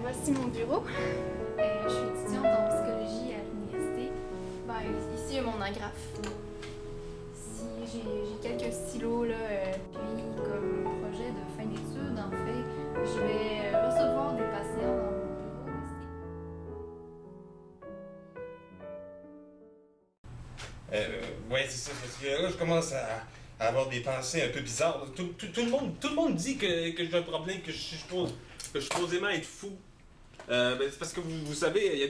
Voici mon bureau. Je suis étudiante en psychologie à l'université. Ici, il y a mon agrafe. Ici, j'ai quelques stylos, là. Puis, comme projet de fin d'études, en fait, je vais recevoir des patients dans mon bureau ici. Ouais, c'est ça. Parce que là, je commence à avoir des pensées un peu bizarres. Tout le monde dit que j'ai un problème, que je suis supposément être fou. C'est parce que vous savez, il y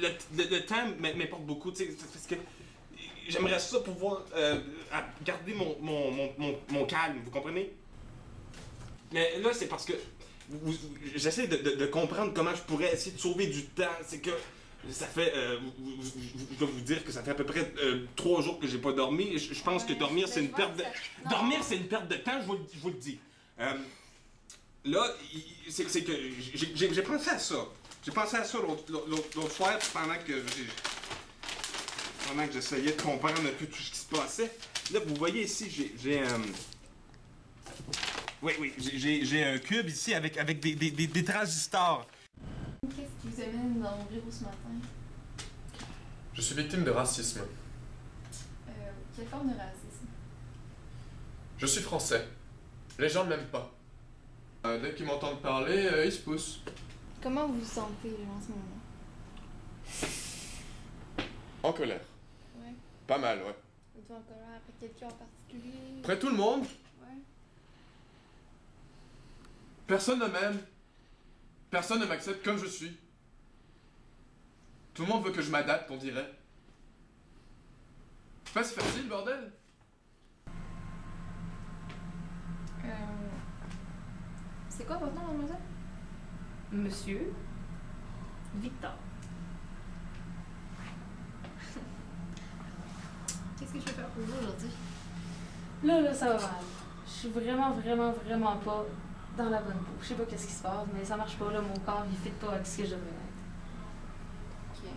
a le temps m'importe beaucoup, tu sais, parce que j'aimerais ça pouvoir garder mon calme, vous comprenez? Mais là, c'est parce que j'essaie de comprendre comment je pourrais essayer de sauver du temps. C'est que ça fait, je dois vous dire que ça fait à peu près 3 jours que j'ai pas dormi. Je pense que dormir, c'est une perte de... Dormir, c'est une perte de temps, je vous le dis. Là, c'est que j'ai pensé à ça. J'ai pensé à ça l'autre soir pendant que j'essayais de comprendre un peu tout ce qui se passait. Là, vous voyez ici, j'ai un cube ici avec des transistors. Qu'est-ce qui vous amène dans mon bureau ce matin? Je suis victime de racisme. Quelle forme de racisme? Je suis français. Les gens ne m'aiment pas. Dès qu'ils m'entendent parler, ils se poussent. Comment vous vous sentez là, en ce moment? En colère. Ouais. Pas mal, ouais. Êtes-vous en colère après quelqu'un en particulier? Après tout le monde, Ouais. personne ne m'aime. Personne ne m'accepte comme je suis. Tout le monde veut que je m'adapte, on dirait. C'est pas si facile, bordel. C'est quoi votre nom, mademoiselle? Monsieur Victor. Qu'est-ce que je peux faire pour vous aujourd'hui? Là, ça va mal. Je suis vraiment pas dans la bonne peau. Je sais pas qu'est-ce qui se passe, mais ça marche pas, là. Mon corps, il fit pas avec ce que je devrais être. Ok.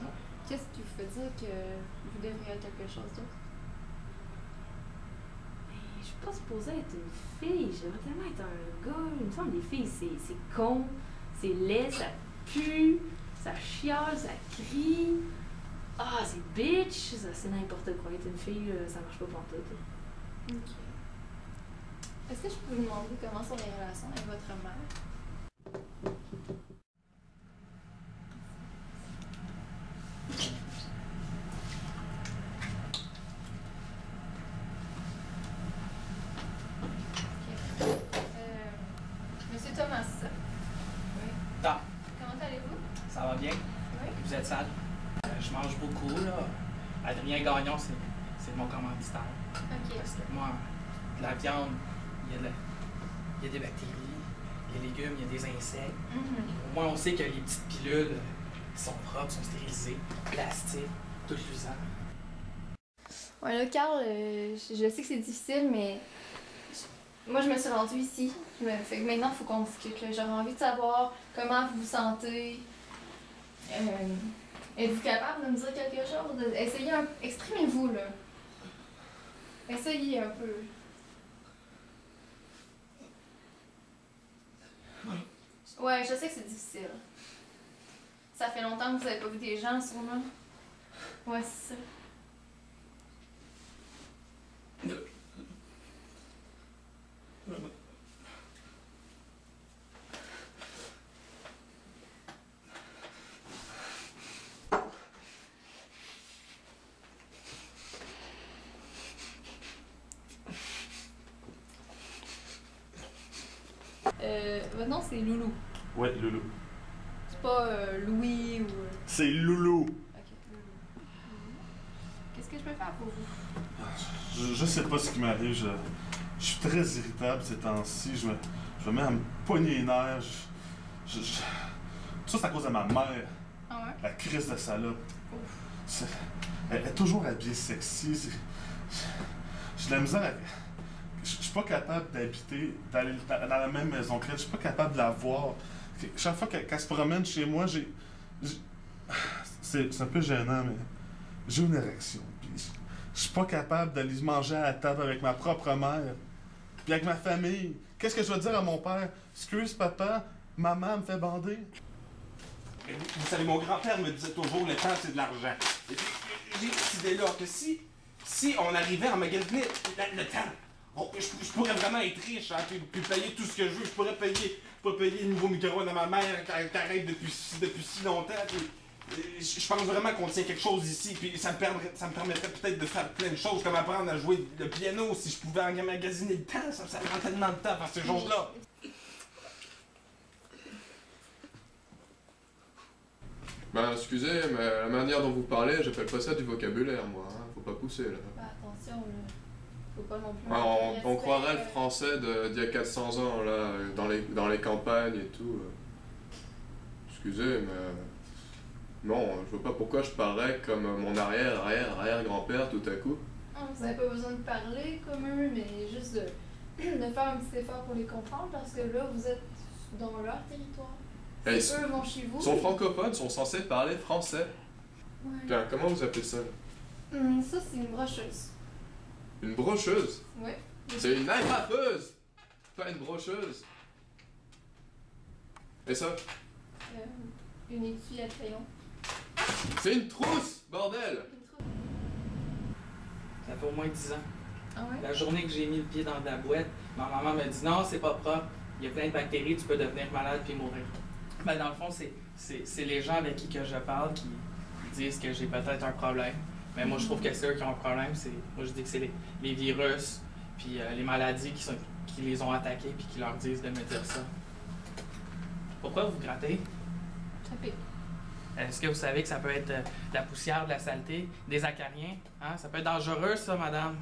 Qu'est-ce qui vous fait dire que vous devriez être quelque chose d'autre? Mais je suis pas supposée être une fille. J'aimerais tellement être un gars. Il me semble que les filles, c'est con, c'est laid, ça pue, ça chiale, ça crie. Ah, c'est bitch! Ça, c'est n'importe quoi. Être une fille, ça marche pas pantoute. Ok. Est-ce que je peux vous demander comment sont les relations avec votre mère? Monsieur Thomas. Oui. Ah, Comment allez-vous? ça va bien? Oui. Vous êtes sale? Je mange beaucoup, là. Adrien Gagnon, c'est mon commanditaire. Ok. Parce que moi, de la viande, il y a des bactéries, les légumes, il y a des insectes. Au moins, on sait que les petites pilules sont propres, sont stérilisées, plastique, tout l'usant. Ouais, là, Carl, je sais que c'est difficile, mais moi, je me suis rendue ici. Fait que maintenant, il faut qu'on discute. J'aurais envie de savoir comment vous vous sentez. Êtes-vous capable de me dire quelque chose? Essayez exprimez-vous, là. Essayez un peu. Ouais, je sais que c'est difficile. Ça fait longtemps que vous n'avez pas vu des gens, sûrement. Ouais, c'est ça. Votre nom, c'est Loulou. Ouais, Loulou. C'est pas Louis ou... C'est Loulou. Ok, Loulou. Qu'est-ce que je peux faire pour vous? Je sais pas ce qui m'arrive. Je suis très irritable ces temps-ci. Je me mets à me pogner les nerfs. Tout ça, c'est à cause de ma mère. Ah ouais? La crise de salope. Elle est toujours habillée sexy. J'ai de la misère à... Je suis pas capable d'aller dans la même maison qu'elle. Je suis pas capable de la voir. Chaque fois qu'elle se promène chez moi, c'est un peu gênant, mais j'ai une érection. Puis je suis pas capable d'aller manger à la table avec ma propre mère. Puis avec ma famille. Qu'est-ce que je vais dire à mon père? Excuse papa, maman me fait bander. vous savez, mon grand-père me disait toujours, le temps, c'est de l'argent. Et puis, j'ai décidé là que si on arrivait à magasiner le temps, je pourrais vraiment être riche, hein, puis payer tout ce que je veux. Je pourrais payer le nouveau micro-ondes à ma mère qui arrête depuis si longtemps. Je pense vraiment qu'on tient quelque chose ici, puis ça me permettrait peut-être de faire plein de choses, comme apprendre à jouer le piano. Si je pouvais emmagasiner le temps, ça me prend tellement de temps faire ces choses-là. Ben, excusez, mais la manière dont vous parlez, j'appelle pas ça du vocabulaire, moi. Hein. Faut pas pousser, là. Bah, attention, là. Faut pas non plus. Ah, on croirait le français d'il y a 400 ans, là, dans les campagnes et tout. Excusez, mais... Non, je vois pas pourquoi je parlerais comme mon arrière-grand-père tout à coup. Vous avez pas besoin de parler comme eux, mais juste de faire un petit effort pour les comprendre, parce que là, vous êtes dans leur territoire. Hey, Eux vont chez vous. Ils sont francophones, sont censés parler français. Ouais. Bien, comment vous appelez ça, là? Ça, c'est une brocheuse. Une brocheuse? Ouais. C'est une agrafeuse! Pas une brocheuse. Et ça? Une étui à crayon. C'est une trousse, bordel! Ça fait au moins 10 ans. Ah ouais? La journée que j'ai mis le pied dans la boîte, ma maman m'a dit non, c'est pas propre. Il y a plein de bactéries, tu peux devenir malade puis mourir. Ben, dans le fond, c'est les gens avec qui que je parle qui disent que j'ai peut-être un problème. Mais moi, je trouve que c'est eux qui ont un problème. Moi, je dis que c'est les virus puis les maladies qui les ont attaqués puis qui leur disent de me dire ça. Pourquoi vous grattez? Ça pique. Est-ce que vous savez que ça peut être de la poussière, de la saleté, des acariens? Hein? Ça peut être dangereux, ça, madame.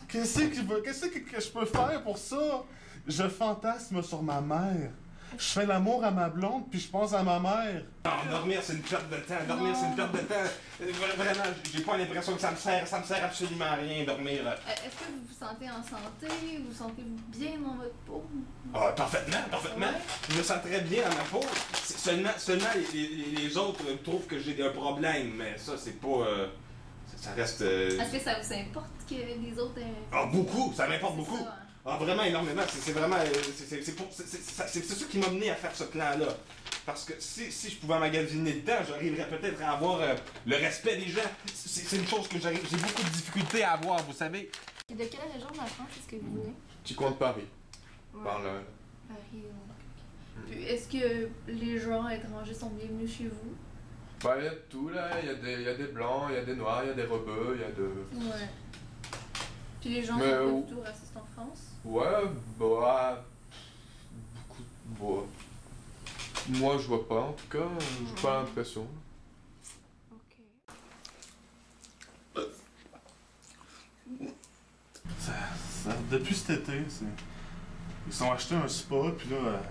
Qu'est-ce que je peux faire pour ça? Je fantasme sur ma mère. Je fais l'amour à ma blonde, puis je pense à ma mère. Non, dormir, c'est une perte de temps. Dormir, c'est une perte de temps. Vraiment, j'ai pas l'impression que ça me sert absolument à rien, dormir. Est-ce que vous vous sentez en santé? Vous sentez-vous bien dans votre peau? Ah, parfaitement. Ouais. Je me sens très bien dans ma peau. Seulement les autres trouvent que j'ai un problème, mais ça, c'est pas... ça reste... Est-ce que ça vous importe que les autres... Ah, beaucoup! Ça m'importe beaucoup! Ça, hein. Ah, vraiment énormément. C'est vraiment... C'est ça qui m'a mené à faire ce plan-là. Parce que si je pouvais emmagasiner le temps, j'arriverais peut-être à avoir le respect des gens. C'est une chose que j'ai beaucoup de difficultés à avoir, vous savez. Et de quelle région de la France est-ce que vous venez? Petit coin de Paris. Ouais. Par là. Paris, ok. Puis est-ce que les gens étrangers sont bienvenus chez vous? Bah, il y a de tout, là. Il y a des blancs, il y a des noirs, il y a des rebeux, il y a de... Ouais. Puis les gens Mais, sont pas du tout racistes en France? Ouais, bah... Beaucoup... Bah... Moi, je vois pas, en tout cas. J'ai pas l'impression. Ok. Depuis cet été, ils sont achetés un spa, puis là,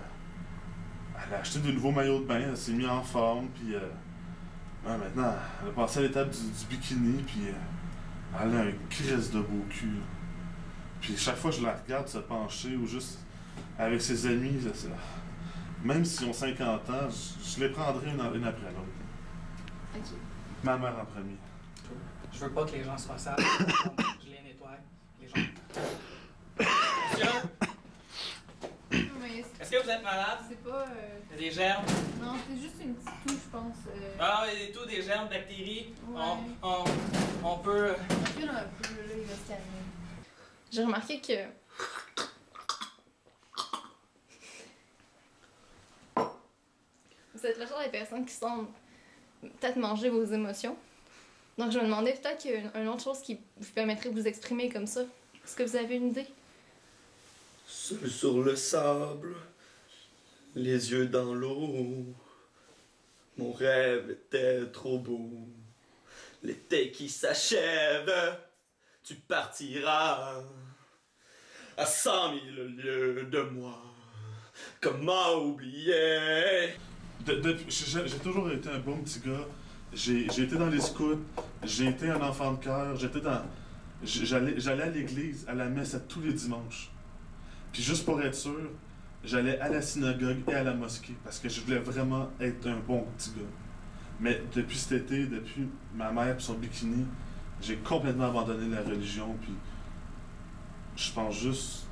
elle a acheté de nouveaux maillots de bain, elle s'est mise en forme, puis ouais, maintenant, elle a passé à l'étape du bikini, puis elle a un crise de beau cul. Là. Puis chaque fois que je la regarde se pencher, ou juste avec ses amis, même s'ils ont 50 ans, je les prendrai une après l'autre. Ok. Ma mère en premier. Je veux pas que les gens soient sales. Je les nettoie. Les gens. Monsieur, Mais est-ce que vous êtes malade? c'est pas... Il y a des germes. Non, c'est juste une petite toux, je pense. Ah, il y a des tout, des germes, bactéries. Ouais. On peut. Recule un peu, là, il va se calmer. J'ai remarqué que... Vous êtes le genre de personnes qui semblent peut-être manger vos émotions. Donc je me demandais peut-être qu'il y a une autre chose qui vous permettrait de vous exprimer comme ça. Est-ce que vous avez une idée? Seul sur le sable, les yeux dans l'eau. Mon rêve était trop beau. L'été qui s'achève, tu partiras à 100 000 lieues de moi. Comment oublier? J'ai toujours été un bon petit gars. J'ai été dans les scouts, j'ai été un enfant de cœur, j'allais à l'église, à la messe à tous les dimanches. Puis juste pour être sûr, j'allais à la synagogue et à la mosquée parce que je voulais vraiment être un bon petit gars. Mais depuis cet été, depuis ma mère et son bikini, j'ai complètement abandonné la religion, puis je pense juste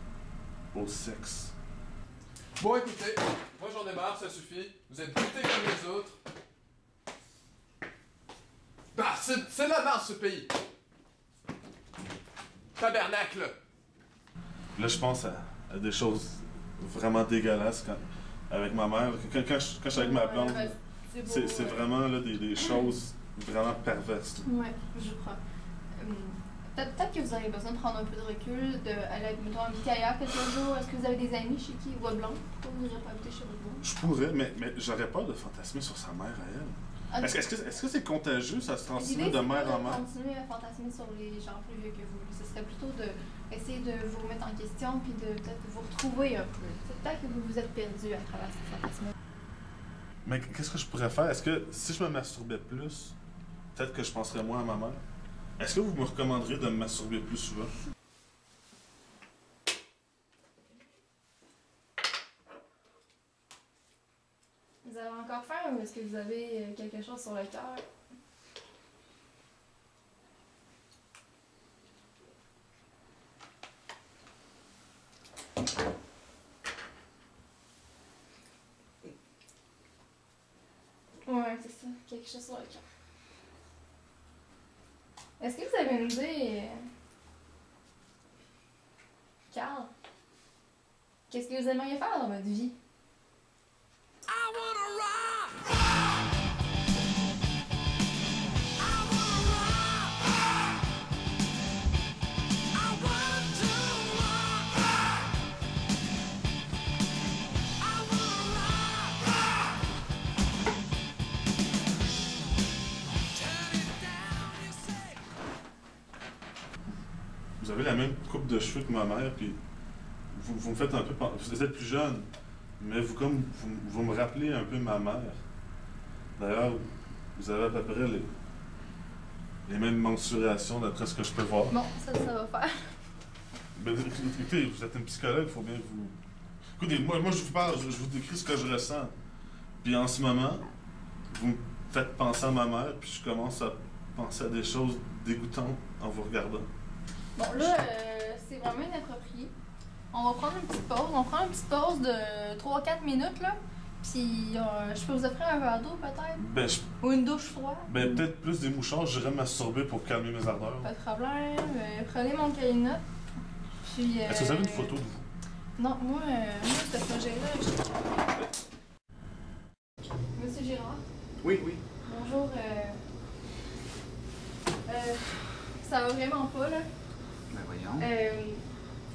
au sexe. Bon, écoutez, moi j'en j'en ai marre, ça suffit. Vous êtes butés comme les autres. Bah, c'est la marre, ce pays. Tabernacle. Là, je pense à des choses vraiment dégueulasses avec ma mère. Quand je suis avec ma blonde, c'est vraiment là, des choses vraiment perverses. Ouais, je crois. Peut-être que vous avez besoin de prendre un peu de recul, d'aller habiter ailleurs quelques jours. Est-ce que vous avez des amis chez qui voix blanc? Pourquoi vous n'irez pas habiter chez votre blonde? Je pourrais, mais j'aurais peur de fantasmer sur sa mère à elle. Est-ce que c'est contagieux, ça se transmet de mère en mère? Continuer à fantasmer sur les gens plus vieux que vous. Ce serait plutôt d'essayer de vous remettre en question puis de peut-être vous retrouver un peu. Peut-être que vous vous êtes perdu à travers ces fantasmes. Mais qu'est-ce que je pourrais faire? Est-ce que si je me masturbais plus, peut-être que je penserais moins à ma mère? Est-ce que vous me recommanderiez de me masturber plus souvent? Vous avez encore faim ou est-ce que vous avez quelque chose sur le cœur? Ouais, c'est ça. Quelque chose sur le cœur. Est-ce que vous avez une idée, Carl? Qu'est-ce que vous aimeriez faire dans votre vie? Vous avez la même coupe de cheveux que ma mère, puis vous me faites un peu... Vous êtes plus jeune, mais vous me rappelez un peu ma mère. D'ailleurs, vous avez à peu près les mêmes mensurations d'après ce que je peux voir. Bon, ça va faire. Mais, écoutez, vous êtes une psychologue, il faut bien vous... Écoutez, moi je vous parle, je vous décris ce que je ressens. Puis en ce moment, vous me faites penser à ma mère, puis je commence à penser à des choses dégoûtantes en vous regardant. Bon, là, c'est vraiment inapproprié. On va prendre une petite pause. On prend une petite pause de 3-4 minutes, là. Puis, je peux vous offrir un verre d'eau, peut-être? Ou une douche froide? Peut-être plus des mouchoirs, j'irais me masturber pour calmer mes ardeurs. Pas de problème. Prenez mon cahier de notes. Puis, est-ce que vous avez une photo de vous? Non, moi ce projet-là, Monsieur Girard? Oui, oui. Bonjour. Ça va vraiment pas, là. Ben voyons.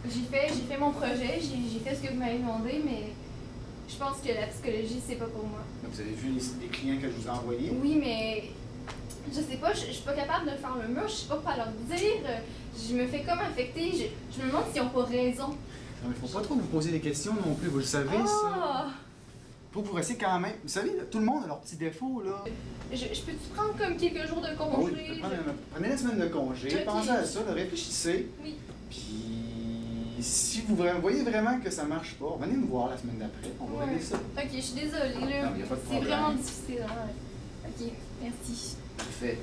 J'ai fait mon projet, j'ai fait ce que vous m'avez demandé, mais je pense que la psychologie, c'est pas pour moi. Vous avez vu les clients que je vous ai envoyés? Oui, mais je sais pas, je suis pas capable de faire le mur, je sais pas quoi leur dire, je me fais comme affecter, je me demande s'ils ont pas raison. Non, mais faut pas trop vous poser des questions non plus, vous le savez, ça. Faut que vous restiez quand même. Vous savez, là, tout le monde a leurs petits défauts, là. Je peux-tu prendre comme quelques jours de congé? Oui, prenez la semaine de congé, Okay. Pensez à ça, là, réfléchissez. Oui. Puis, si vous voyez vraiment que ça marche pas, venez me voir la semaine d'après, on va régler ça. Ok, je suis désolée, là. Non, y a pas de C'est problème. vraiment difficile, hein. Ok, merci. Parfait.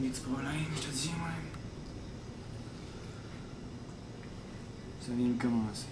Des petits problèmes, je te dis, ouais. Ça vient de commencer.